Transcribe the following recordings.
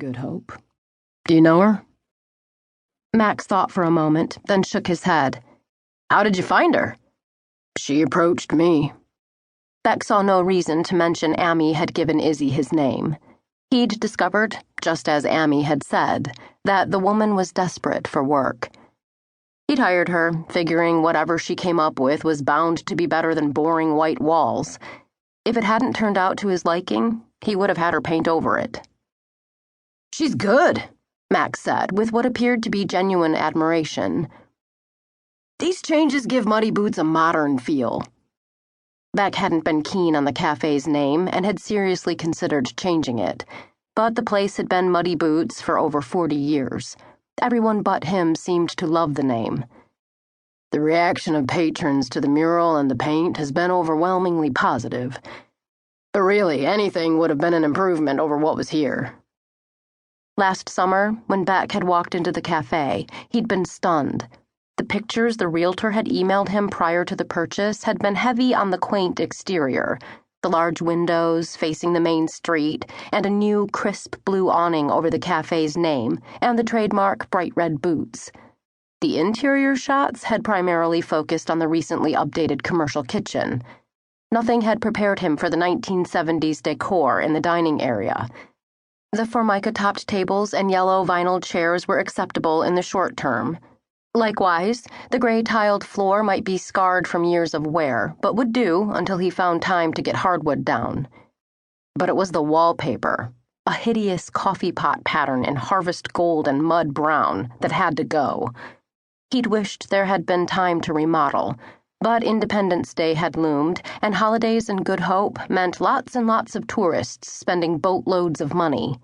Good Hope. Do you know her? Max thought for a moment, then shook his head. How did you find her? She approached me. Beck saw no reason to mention Amy had given Izzy his name. He'd discovered, just as Amy had said, that the woman was desperate for work. He'd hired her, figuring whatever she came up with was bound to be better than boring white walls. If it hadn't turned out to his liking, he would have had her paint over it. She's good, Max said, with what appeared to be genuine admiration. These changes give Muddy Boots a modern feel. Beck hadn't been keen on the cafe's name and had seriously considered changing it, but the place had been Muddy Boots for over 40 years. Everyone but him seemed to love the name. The reaction of patrons to the mural and the paint has been overwhelmingly positive. But really, anything would have been an improvement over what was here. Last summer, when Beck had walked into the cafe, he'd been stunned. The pictures the realtor had emailed him prior to the purchase had been heavy on the quaint exterior, the large windows facing the main street, and a new crisp blue awning over the cafe's name, and the trademark bright red boots. The interior shots had primarily focused on the recently updated commercial kitchen. Nothing had prepared him for the 1970s decor in the dining area. The formica-topped tables and yellow vinyl chairs were acceptable in the short term. Likewise, the gray-tiled floor might be scarred from years of wear, but would do until he found time to get hardwood down. But it was the wallpaper, a hideous coffee pot pattern in harvest gold and mud brown, that had to go. He'd wished there had been time to remodel, but Independence Day had loomed, and holidays in Good Hope meant lots and lots of tourists spending boatloads of money.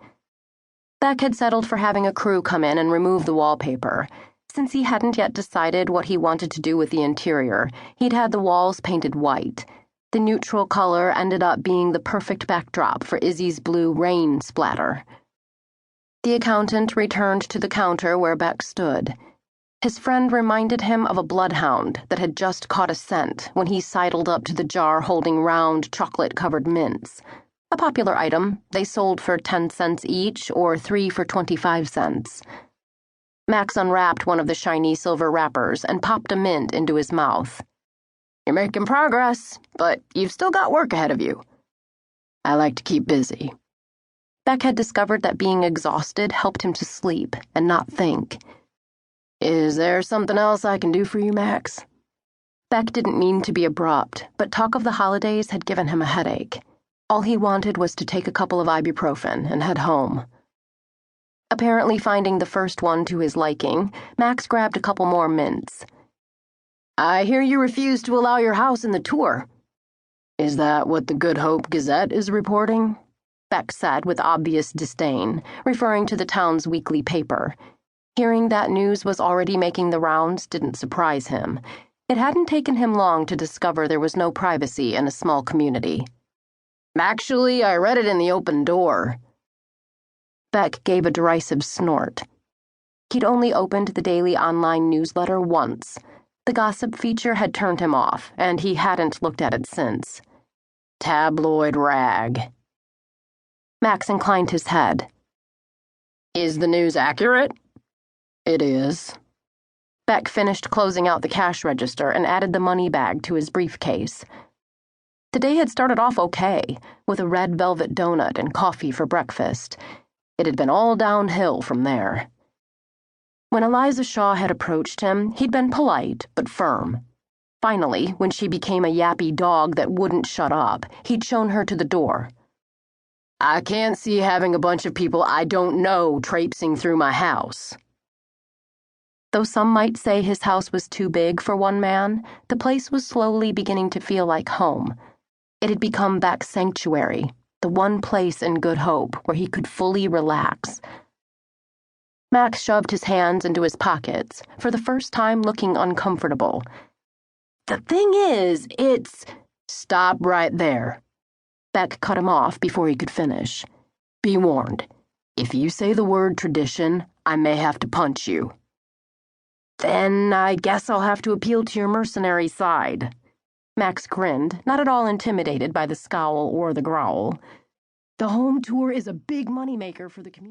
Beck had settled for having a crew come in and remove the wallpaper. Since he hadn't yet decided what he wanted to do with the interior, he'd had the walls painted white. The neutral color ended up being the perfect backdrop for Izzy's blue rain splatter. The accountant returned to the counter where Beck stood. His friend reminded him of a bloodhound that had just caught a scent when he sidled up to the jar holding round, chocolate-covered mints. A popular item, they sold for 10 cents each or 3 for 25 cents. Max unwrapped one of the shiny silver wrappers and popped a mint into his mouth. You're making progress, but you've still got work ahead of you. I like to keep busy. Beck had discovered that being exhausted helped him to sleep and not think. Is there something else I can do for you, Max? Beck didn't mean to be abrupt, but talk of the holidays had given him a headache. All he wanted was to take a couple of ibuprofen and head home. Apparently finding the first one to his liking, Max grabbed a couple more mints. I hear you refuse to allow your house in the tour. Is that what the Good Hope Gazette is reporting? Beck said with obvious disdain, referring to the town's weekly paper. Hearing that news was already making the rounds didn't surprise him. It hadn't taken him long to discover there was no privacy in a small community. Actually, I read it in the open door. Beck gave a derisive snort. He'd only opened the daily online newsletter once. The gossip feature had turned him off, and he hadn't looked at it since. Tabloid rag. Max inclined his head. Is the news accurate? It is. Beck finished closing out the cash register and added the money bag to his briefcase. The day had started off okay, with a red velvet donut and coffee for breakfast. It had been all downhill from there. When Eliza Shaw had approached him, he'd been polite but firm. Finally, when she became a yappy dog that wouldn't shut up, he'd shown her to the door. I can't see having a bunch of people I don't know traipsing through my house. Though some might say his house was too big for one man, the place was slowly beginning to feel like home. It had become Beck's sanctuary, the one place in Good Hope where he could fully relax. Max shoved his hands into his pockets, for the first time looking uncomfortable. The thing is, it's... Stop right there. Beck cut him off before he could finish. Be warned. If you say the word tradition, I may have to punch you. Then I guess I'll have to appeal to your mercenary side. Max grinned, not at all intimidated by the scowl or the growl. The home tour is a big moneymaker for the community.